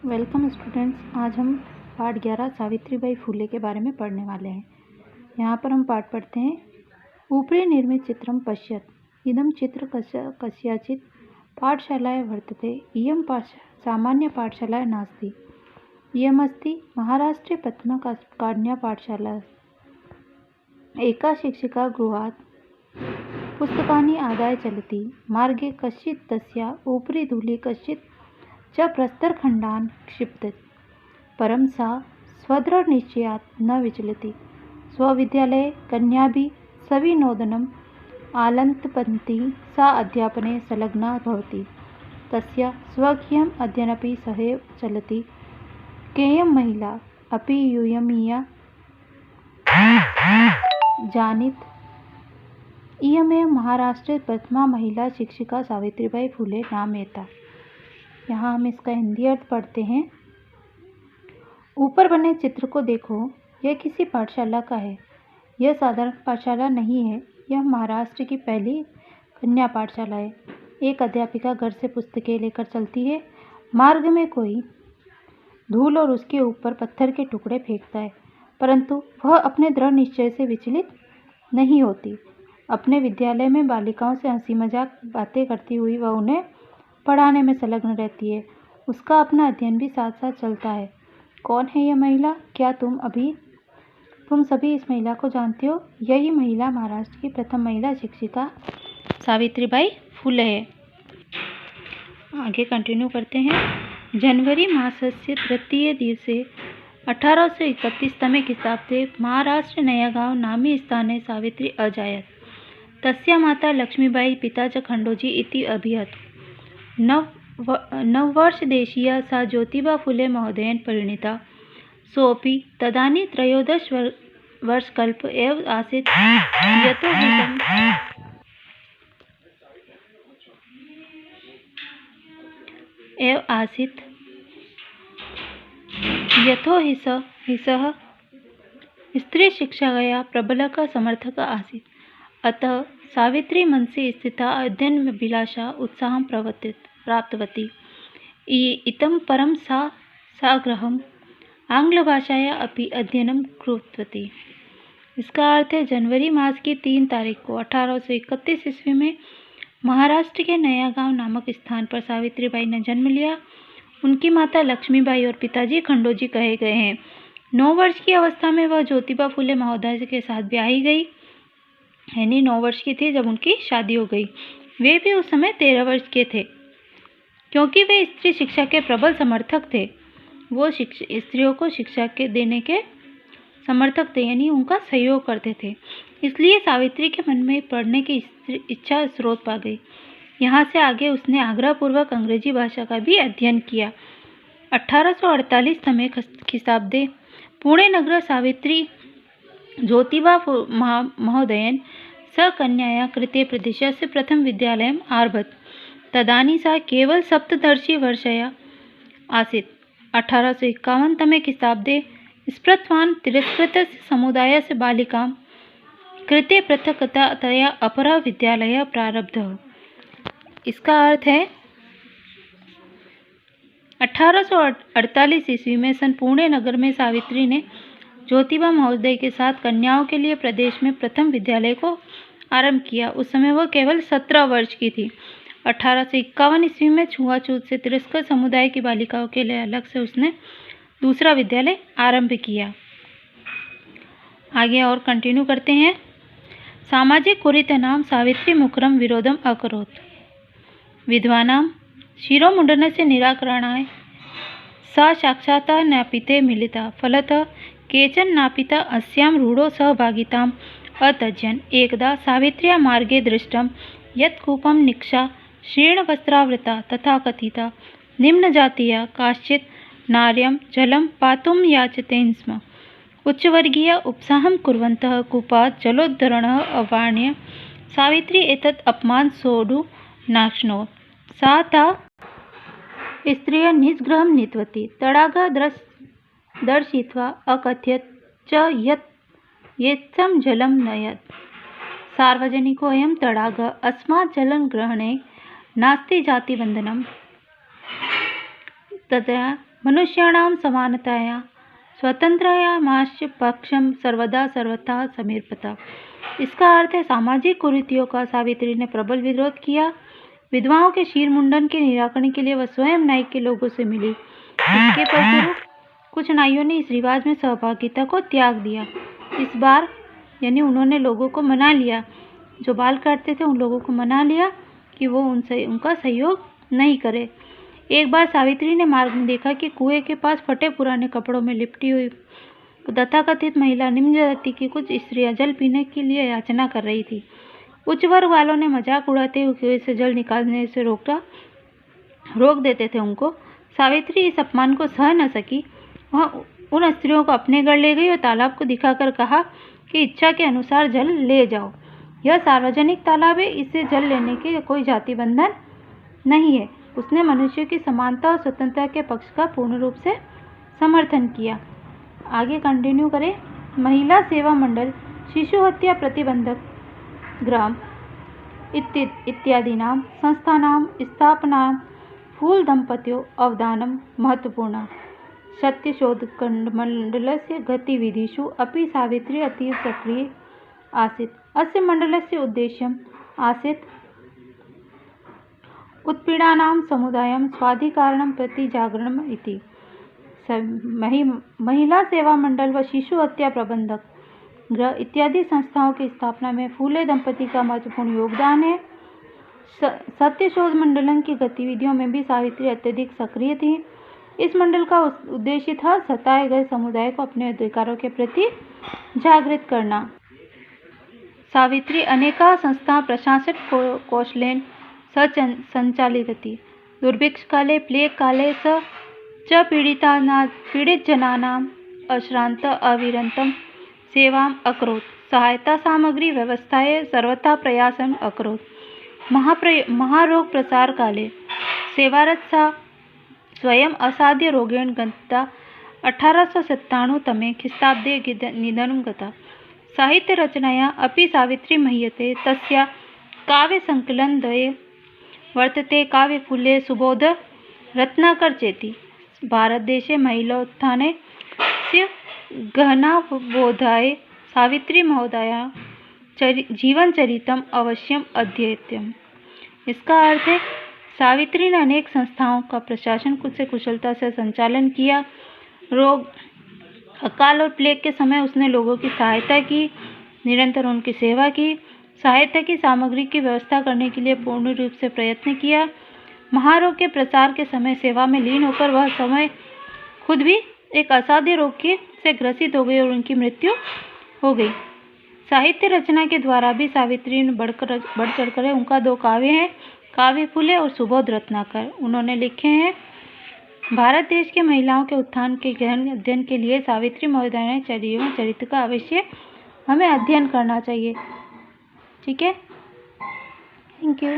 Welcome students. आज हम पाठ 11 सावित्रीबाई फूले के बारे में पढ़ने वाले हैं। यहाँ पर हम पाठ पढ़ते हैं। ऊपरी निर्मित चित्रम पश्यत इदम चित्र कस्याचित् पाठशालायां वर्तते। इयं सामान्य पाठशाला नास्ति। इयमस्ति महाराष्ट्रे प्रथमा कन्या पाठशाला। एका शिक्षिका गृहात् पुस्तकानि आदाय चलति। मार्गे कश्चित् तस्याः उपरि धूलिः कश्चित् च प्रस्तरखण्डान् क्षिपति। परं सा स्वदृढनिश्चयात् न विचलति। स्वविद्यालये कन्याभिः सविनोदनम् आलन्तपन्ति। सा अध्यापने संलग्ना भवति। तस्याः स्वकीयम् अध्ययनमपि सहैव चलति। केयं महिला अपि यूयमीया जानीत। इयमेव महाराष्ट्रे प्रथमा महिला शिक्षिका सावित्रीबाई फुले नामयेता। यहाँ हम इसका हिंदी अर्थ पढ़ते हैं। ऊपर बने चित्र को देखो, यह किसी पाठशाला का है। यह साधारण पाठशाला नहीं है, यह महाराष्ट्र की पहली कन्या पाठशाला है। एक अध्यापिका घर से पुस्तकें लेकर चलती है। मार्ग में कोई धूल और उसके ऊपर पत्थर के टुकड़े फेंकता है, परंतु वह अपने दृढ़ निश्चय से विचलित नहीं होती। अपने विद्यालय में बालिकाओं से हंसी मजाक बातें करती हुई वह उन्हें पढ़ाने में संलग्न रहती है। उसका अपना अध्ययन भी साथ साथ चलता है। कौन है यह महिला? क्या तुम सभी इस महिला को जानते हो? यही महिला महाराष्ट्र की प्रथम महिला शिक्षिका सावित्रीबाई फुले है। आगे कंटिन्यू करते हैं। जनवरी मासस्य तृतीय दिवसे 1831तमे ख्रीष्टाब्दे महाराष्ट्र नयागांव नामी स्थाने सावित्री अजायत। तस्या माता लक्ष्मीबाई पिता च खंडोजी इति अभिहत। नववर्षदेशीया सा ज्योतिबा फुले महोदयेन परिणीता। सोऽपि तदानीं 13 वर्षकल्प एव आसीत्। यतो हि सः स्त्रीशिक्षायाः प्रबलः समर्थकः आसीत्। अतः सावित्री मनसि स्थिता अध्ययनाभिलाषा उत्साहं प्राप्तवती। इतः परं सा साग्रहम् आंग्लभाषायाः अपि अध्ययनं कृतवती। इसका अर्थ है, जनवरी मास की 3 तारीख को 1831 ईस्वी में महाराष्ट्र के नयागांव नामक स्थान पर सावित्रीबाई ने जन्म लिया। उनकी माता लक्ष्मीबाई और पिताजी खंडोजी कहे गए हैं। 9 वर्ष की अवस्था में वह ज्योतिबा फुले महोदय के साथ ब्याही गई, यानी 9 वर्ष की थी जब उनकी शादी हो गई। वे भी उस समय 13 वर्ष के थे। क्योंकि वे स्त्री शिक्षा के प्रबल समर्थक थे, वो स्त्रियों को शिक्षा के देने के समर्थक थे, यानी उनका सहयोग करते थे। इसलिए सावित्री के मन में पढ़ने की इच्छा स्रोत पा गई। यहाँ से आगे उसने आग्रहपूर्वक अंग्रेजी भाषा का भी अध्ययन किया। 1848तमे ख्रीष्टाब्दे पुणे नगर सावित्री ज्योतिबा महोदयेन सकन्याया कृते प्रदेशस्य प्रथम विद्यालयम् आरभत। तदानीं सा केवल 17 वर्षीया आसीत्। 1851तमे ख्रीष्टाब्दे स्पृतवान् तिरस्कृतस्य समुदायस्य बालिकां कृते पृथक्तया अपरः विद्यालयः प्रारब्धः। इसका अर्थ है, 1848 ईस्वी में सन पुणे नगर में सावित्री ने ज्योतिबा महोदय के साथ कन्याओं के लिए प्रदेश में प्रथम विद्यालय को आरंभ किया। उस समय वह केवल 17 वर्ष की थी। 1851 ईस्वी में छुआछूत से तिरस्कृत समुदाय की बालिकाओं के लिए अलग से उसने दूसरा विद्यालय आरंभ किया। आगे और कंटिन्यू करते हैं। सामाजिक कुरीतनां सावित्री मुखरं विरोधम् अकरोत्। विधवानां शिरोमुण्डनस्य निराकरणाय सा साक्षात् नापिते मिलिता। फलतः केचन नापिता अस्यां रूढो सहभागिताम् अत्यजन्। एकदा सावित्र्या मार्गे दृष्टं यत् कूपं निक्षा शीर्णवस्त्रावृता तथा कथिता निम्नजातीया काश्चित् नार्यं जलं पातुं याचतेन स्म। उच्चवर्गीय उत्साहं कुर्वन्तः कूपात् जलोद्धरणः अवार्ण्य सावित्री एतत् अपमानं सोढुं नाशक्नोत्। सा ताः स्त्रियः निजगृहं नीतवती। तडागं दर्शयित्वा अकथयत् च यत् येत्थं जलं नयत्। सार्वजनिकोऽयं तडागः, अस्मात् जलग्रहणे नास्ति जातिबन्धनं। तदा मनुष्याणां समानताया स्वतंत्रयामाश्च पक्षम सर्वदा सर्वथा समीपता। इसका अर्थ है सामाजिक कुरीतियों का सावित्री ने प्रबल विरोध किया। विधवाओं के शीर मुंडन के निराकरण के लिए वह स्वयं नाई के लोगों से मिली। इसके फलस्वरूप कुछ नाइयों ने इस रिवाज में सहभागिता को त्याग दिया। इस बार यानी उन्होंने लोगों को मना लिया, जो बाल काटते थे उन लोगों को मना लिया कि वो उनका सहयोग नहीं करे। एक बार सावित्री ने मार्ग में देखा कि कुएं के पास फटे पुराने कपड़ों में लिपटी हुई तथाकथित महिला निम्न जाति की कुछ स्त्रियां जल पीने के लिए याचना कर रही थी। उच्च वर्ग वालों ने मजाक उड़ाते हुए कुएं से जल निकालने से रोक देते थे उनको। सावित्री इस अपमान को सह न सकी। वह उन स्त्रियों को अपने घर ले गई और तालाब को दिखाकर कहा कि इच्छा के अनुसार जल ले जाओ। यह सार्वजनिक तालाब है, इससे जल लेने के कोई जाति बंधन नहीं है। उसने मनुष्य की समानता और स्वतंत्रता के पक्ष का पूर्ण रूप से समर्थन किया। आगे कंटिन्यू करें। महिला सेवा मंडल, शिशु हत्या प्रतिबंधक ग्राम इत्यादीनां संस्थानां स्थापनां फूल दंपत्यों अवदानं महत्वपूर्णा। सत्यशोधकमण्डलस्य गतिविधिषु अपि सावित्री अतीव सक्रिय आसीत्। अस्य मण्डलस्य उद्देश्यम् आसीत् उत्पीडानां समुदायं स्वाधिकारणं प्रति जागरणम् इति। महिला सेवा मंडल व शिशु हत्या प्रबंधक गृह इत्यादि संस्थाओं की स्थापना में फूले दंपति का महत्वपूर्ण योगदान है। सत्यशोध मंडलन की गतिविधियों में भी सावित्री अत्यधिक सक्रिय थी। इस मंडल का उद्देश्य था सताए गए समुदाय को अपने अधिकारों के प्रति जागृत करना। सावित्री अनेका संस्था प्रशासक कौशलेन संचालितवती। दुर्भिक्ष काले प्लेग काले च पीड़ित जनानाम् अश्रांत अविरतं सेवाम् अकरोत्। सहायता सामग्री व्यवस्थाए सर्वथा प्रयासम् अकरोत्। महारोग प्रसार काले सेवारत सा स्वयं असाध्य रोगेण ग्रसिता 1897 तमे ख्रीस्ताब्दे निधनं गता। साहित्य रचनाया अपि सावित्री मह्यते। तस्या काव्यसङ्कलनद्वये वर्तते काव्यफूले सुबोध रत्नाकर चेति। भारतदेशे महिलोत्थानस्य गहनाबोधाय सावित्री महोदया जीवनचरितम् अवश्यम अध्येतव्यम्। इसका अर्थ है सावित्री ने अनेक संस्थाओं का प्रशासन से कुशलता से संचालन किया। रोग, अकाल और प्लेग के समय उसने लोगों की सहायता की, निरंतर उनकी सेवा की, सहायता की सामग्री की व्यवस्था करने के लिए पूर्ण रूप से प्रयत्न किया। महारोग के प्रसार के समय सेवा में लीन होकर वह समय खुद भी एक असाध्य रोग से ग्रसित हो गई और उनकी मृत्यु हो गई। साहित्य रचना के द्वारा भी सावित्री ने बढ़ चढ़कर उनका 2 काव्य हैं, काव्य फूले और सुबोध रत्नाकर। उन्होंने लिखे हैं। भारत देश के महिलाओं के उत्थान के गहन अध्ययन के लिए सावित्री महोदया ने चरित्र का अवश्य हमें अध्ययन करना चाहिए। ठीक है, थैंक यू।